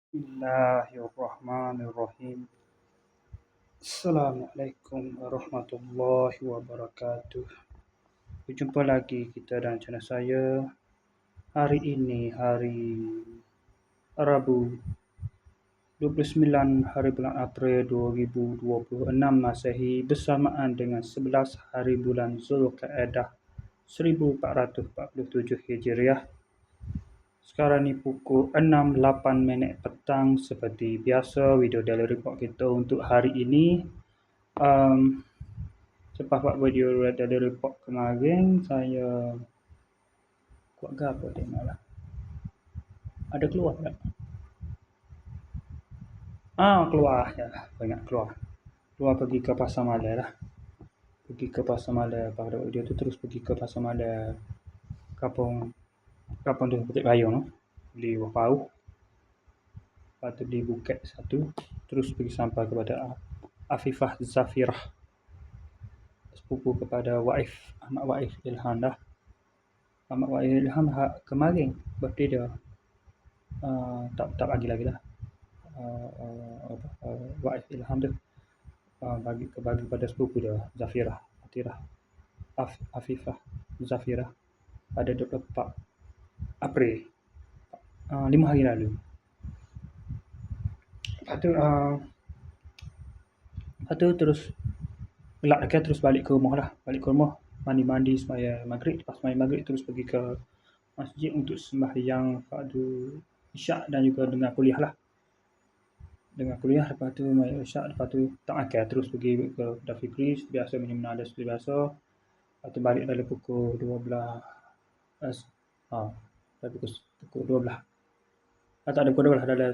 Bismillahirrahmanirrahim. Assalamualaikum warahmatullahi wabarakatuh. Berjumpa lagi kita dan channel saya. Hari ini hari Rabu 29 hari bulan April 2026 Masehi bersamaan dengan 11 hari bulan Zulkaadah 1447 Hijriah. Sekarang ni pukul 6.08 petang. Seperti biasa, video daily report kita untuk hari ini. Selepas buat video daily report kemarin, saya buat apa tengoklah. Ada keluar tak? Keluar ya. Banyak keluar. Keluar pergi ke pasar malam lah. Pergi ke pasar malam. Pada video tu terus pergi ke pasar malam. Kapung tu Bukit Bayong tu. Beli buah paruh. Lepas tu beli buket satu. Terus pergi sampai kepada Afifah Zafirah, sepupu kepada Ahmad Waif Ilham dah. Ahmad Waif Ilham kemarin birthday dia. Tak bagi lagi lah. Waif Ilham tu bagi pada sepupu dia Zafirah Afifah Zafirah pada 24 April, 5 hari lalu. Lepas tu terus gelap dekat, terus balik ke rumah, mandi sembahyang maghrib. Lepas sembahyang maghrib terus pergi ke masjid untuk sembahyang fardu isyak dan juga dengar kuliah lah. Lepas tu sembahyang isyak, lepas tu tak makan, terus pergi ke Dafikri biasa minum nada seperti biasa. Lepas tu balik dalam pukul 12. Pukul 12. Tak ada pukul 12, dalam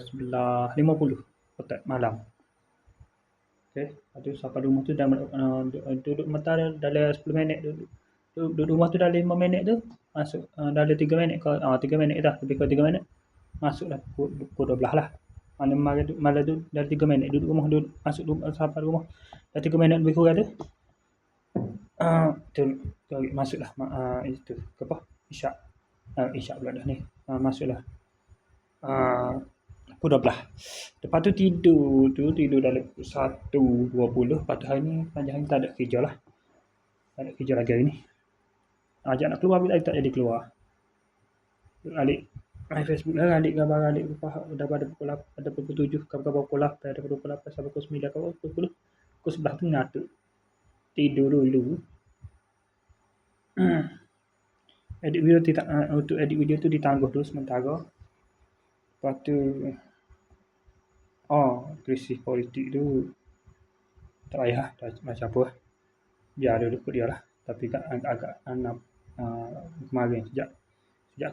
11.50 petang malam. Okay. Lepas tu sampai rumah tu dah duduk mata dalam 10 minit. Duduk rumah tu dalam 5 minit tu masuk, dalam 3 minit ke 3 minit dah, lebih ke 3 minit masuklah pukul 12 lah. Malam tu dah 3 minit duduk rumah, masuk sampai rumah dah 3 minit lebih kurang tu. Masuklah itu apa isyak pula dah ni. Masuklah pukul 12. Lepas tu tidur dalam pukul 1.20. Lepas tu hari ni panjang hari tak ada kerja lah. Tak ada kerja lagi hari ni. Ajak nak keluar bila tak jadi keluar. Alik main Facebook lah, alik gambar alik dah pada pukul 8, ada pukul 7, kabar pukul 8, ada pukul 8 sampai pukul 9, pukul 11 tu ngantuk. Tidur dulu. Untuk edit video tu ditangguh dulu sementara. Lepas tu krisis politik tu tak payah macam apa, biar duduk dia lah. Tapi kan agak kemarin sejak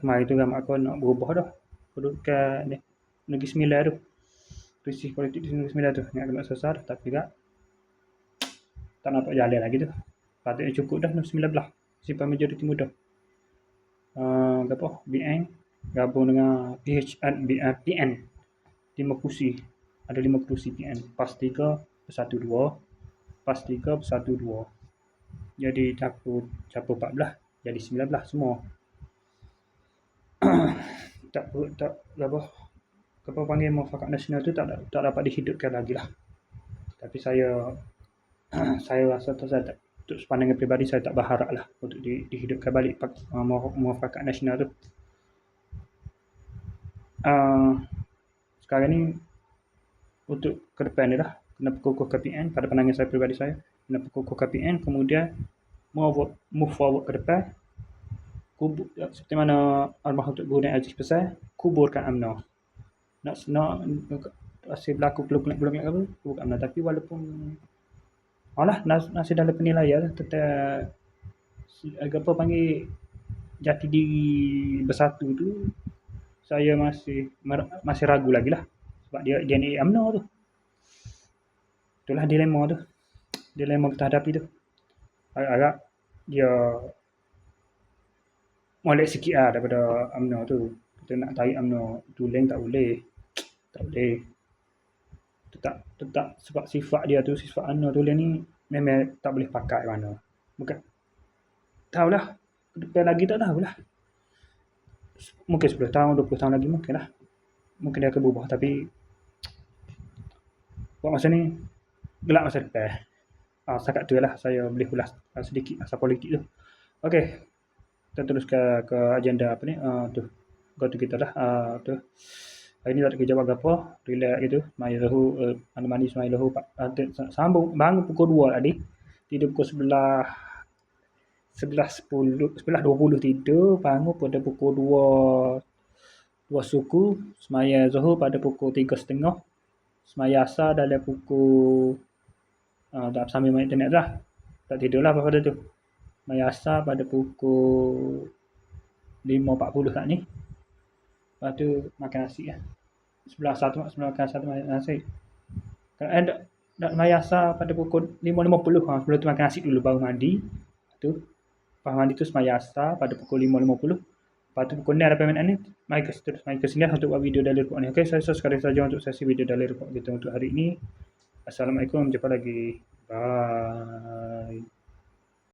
kemarin tu gambar aku nak berubah dah. Kedudukan Negeri Sembilan tu, krisis politik di Negeri Sembilan tu nak selesai, tapi tak nampak jalan lagi tu. Patutnya cukup dah 19 simpan majoriti muda. BN gabung dengan PN 5 kursi. Ada 5 kursi PN. PAS 3 bersatu 2. PAS 3 bersatu 2. Jadi campur 14 jadi 19 semua. Apa panggil muafakat nasional tu tak dapat dihidupkan lagi lah. Tapi saya rasa saya untuk pandangan peribadi saya tak berharap lah untuk dihidupkan balik muafakat nasional tu. Sekarang ni untuk ke depan ni lah kena kukuh KPN. Pada pandangan saya peribadi saya kena kukuh KPN, kemudian move forward ke depan. Seperti mana almarhum Tok Guru dan Aziz pesan, kuburkan UMNO. Nak asyik berlaku belum apa kuburkan UMNO. Tapi walaupun masih dalam penilaian tentang apa panggil jati diri bersatu tu, saya masih ragu lagi lah. Sebab dia ni UMNO tu. Itulah dilema kita hadapi tu. Agak dia molek sikit lah daripada UMNO tu. Kita nak tarik UMNO tulen tak boleh. Tetap sebab sifat dia tu, sifat UMNO tulen ni memang tak boleh pakai mana. Bukan tahulah ke depan lagi tak tahulah. Mungkin 10 tahun 20 tahun lagi mungkin lah. mungkin dia akan berubah, tapi buat masa ni gelap masa depan. Setakat tu lah saya boleh ulas sedikit pasal politik tu. Okey, kita teruskan ke agenda apa ni, tu go tu kita lah. Tu hari ni tak ada kerja apa-apa, relax gitu, main lahu, mandi main lahu, sambung bangun pukul 2 tadi, tidur pukul 11.20 tidur, bangun pada pukul 2 suku, semaya Zuhur pada pukul 3.30, semaya Asar dalam pukul tak sambil main internet lah, tak tidur lah pada tu. Semaya Asar pada pukul 5.40 kat ni. Lepas tu makan nasi lah. Sebelum makan nasi. Semaya Asar pada pukul 5.50. Sebelum tu makan nasi dulu, baru mandi. Lepas mandi tu semaya Asar pada pukul 5.50. Lepas tu pukul 6 dapat minit ni, mari ke sini untuk buat video daily report ni. Okey, saya sekali saja untuk sesi video daily report kita untuk hari ini. Assalamualaikum, jumpa lagi. Bye.